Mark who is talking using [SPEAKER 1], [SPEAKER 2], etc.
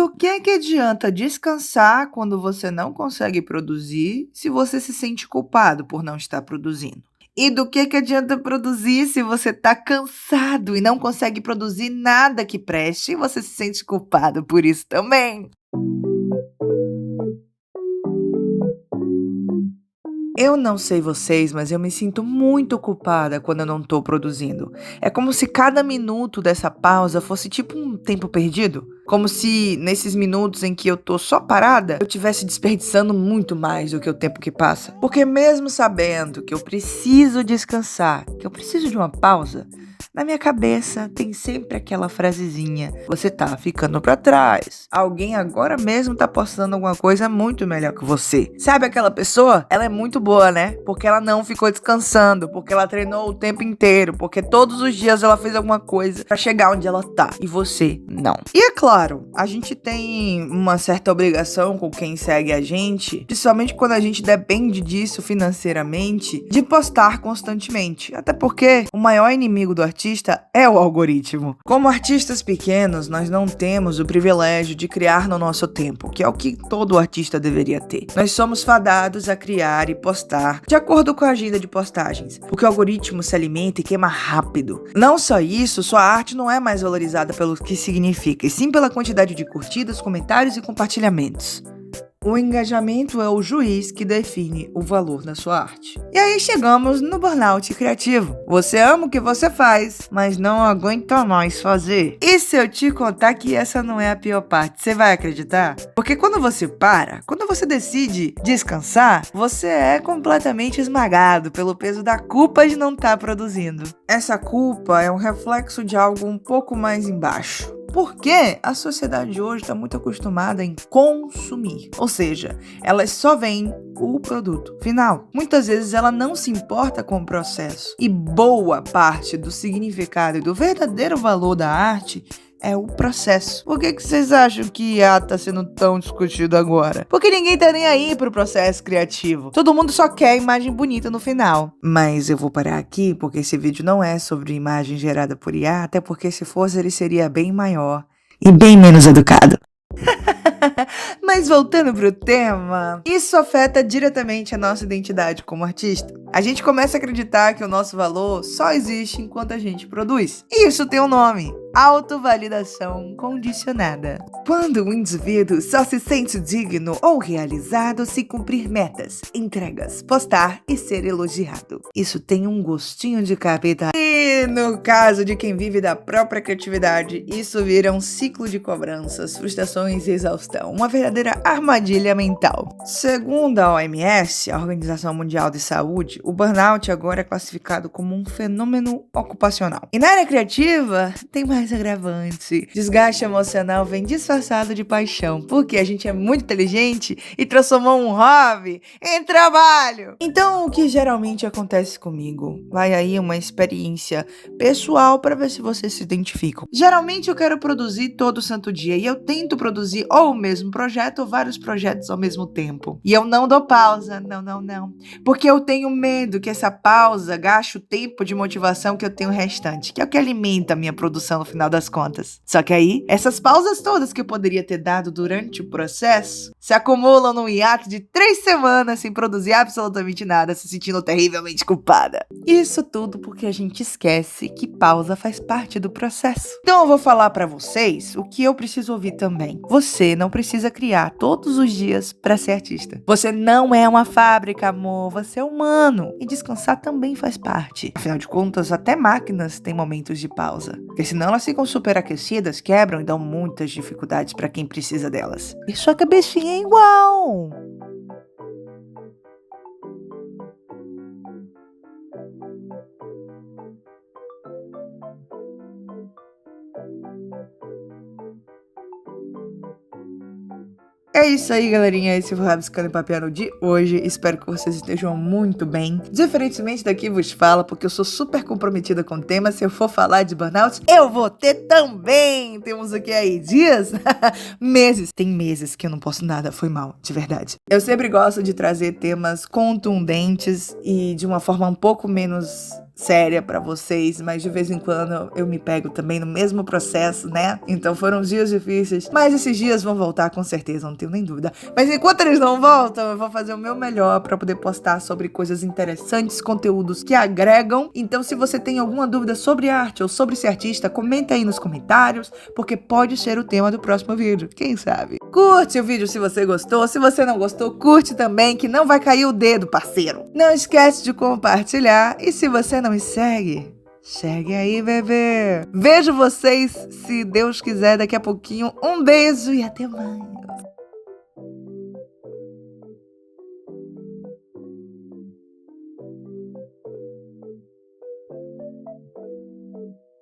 [SPEAKER 1] Do que adianta descansar quando você não consegue produzir, se você se sente culpado por não estar produzindo? E do que adianta produzir se você está cansado e não consegue produzir nada que preste e você se sente culpado por isso também? Eu não sei vocês, mas eu me sinto muito culpada quando eu não tô produzindo. É como se cada minuto dessa pausa fosse tipo um tempo perdido. Como se nesses minutos em que eu tô só parada, eu estivesse desperdiçando muito mais do que o tempo que passa. Porque mesmo sabendo que eu preciso descansar, que eu preciso de uma pausa, na minha cabeça tem sempre aquela frasezinha: você tá ficando pra trás. Alguém agora mesmo tá postando alguma coisa muito melhor que você. Sabe aquela pessoa? Ela é muito boa, né? Porque ela não ficou descansando, porque ela treinou o tempo inteiro, porque todos os dias ela fez alguma coisa pra chegar onde ela tá. E você não. E é claro, a gente tem uma certa obrigação com quem segue a gente, principalmente quando a gente depende disso financeiramente, de postar constantemente. Até porque o maior inimigo do artista é o algoritmo. Como artistas pequenos, nós não temos o privilégio de criar no nosso tempo, que é o que todo artista deveria ter. Nós somos fadados a criar e postar de acordo com a agenda de postagens, porque o algoritmo se alimenta e queima rápido. Não só isso, sua arte não é mais valorizada pelo que significa, e sim pela quantidade de curtidas, comentários e compartilhamentos. O engajamento é o juiz que define o valor da sua arte. E aí chegamos no burnout criativo. Você ama o que você faz, mas não aguenta mais fazer. E se eu te contar que essa não é a pior parte, você vai acreditar? Porque quando você para, quando você decide descansar, você é completamente esmagado pelo peso da culpa de não estar produzindo. Essa culpa é um reflexo de algo um pouco mais embaixo. Porque a sociedade de hoje está muito acostumada em consumir, ou seja, elas só veem o produto final. Muitas vezes ela não se importa com o processo. E boa parte do significado e do verdadeiro valor da arte é o processo. Por que vocês acham que IA tá sendo tão discutido agora? Porque ninguém tá nem aí pro processo criativo. Todo mundo só quer a imagem bonita no final. Mas eu vou parar aqui porque esse vídeo não é sobre imagem gerada por IA, até porque se fosse ele seria bem maior e bem menos educado. Mas voltando pro tema, isso afeta diretamente a nossa identidade como artista. A gente começa a acreditar que o nosso valor só existe enquanto a gente produz. E isso tem um nome: autovalidação condicionada. Quando o indivíduo só se sente digno ou realizado se cumprir metas, entregas, postar e ser elogiado. Isso tem um gostinho de capeta. E no caso de quem vive da própria criatividade, isso vira um ciclo de cobranças, frustrações e exaustão. Uma verdadeira armadilha mental. Segundo a OMS, a Organização Mundial de Saúde, o burnout agora é classificado como um fenômeno ocupacional. E na área criativa, tem mais agravante. Desgaste emocional vem disfarçado de paixão, porque a gente é muito inteligente e transformou um hobby em trabalho. Então, o que geralmente acontece comigo? Vai aí uma experiência pessoal para ver se vocês se identificam. Geralmente eu quero produzir todo santo dia e eu tento produzir ou o mesmo projeto ou vários projetos ao mesmo tempo. E eu não dou pausa, não. Porque eu tenho medo que essa pausa gaste o tempo de motivação que eu tenho restante, que é o que alimenta a minha produção no final das contas. Só que aí, essas pausas todas que eu poderia ter dado durante o processo se acumulam num hiato de 3 semanas sem produzir absolutamente nada, se sentindo terrivelmente culpada. Isso tudo porque a gente esquece que pausa faz parte do processo. Então eu vou falar pra vocês o que eu preciso ouvir também. Você não precisa criar todos os dias pra ser artista. Você não é uma fábrica, amor. Você é humano. E descansar também faz parte. Afinal de contas, até máquinas têm momentos de pausa. Porque senão elas ficam superaquecidas, quebram e dão muitas dificuldades pra quem precisa delas. E sua cabecinha é igual. É isso aí, galerinha. Esse foi o Rabiscando e Papiando de hoje. Espero que vocês estejam muito bem. Diferentemente daqui vos fala, porque eu sou super comprometida com o tema. Se eu for falar de burnout, eu vou ter também. Temos o que aí? Dias? Meses. Tem meses que eu não posso nada. Foi mal, de verdade. Eu sempre gosto de trazer temas contundentes e de uma forma um pouco menos séria pra vocês, mas de vez em quando eu me pego também no mesmo processo, né? Então foram dias difíceis, mas esses dias vão voltar com certeza, não tenho nem dúvida. Mas enquanto eles não voltam, eu vou fazer o meu melhor pra poder postar sobre coisas interessantes, conteúdos que agregam. Então se você tem alguma dúvida sobre arte ou sobre ser artista, comenta aí nos comentários, porque pode ser o tema do próximo vídeo, quem sabe? Curte o vídeo se você gostou, se você não gostou, curte também, que não vai cair o dedo, parceiro. Não esquece de compartilhar e se você não me segue, segue aí, bebê. Vejo vocês, se Deus quiser, daqui a pouquinho. Um beijo e até mais.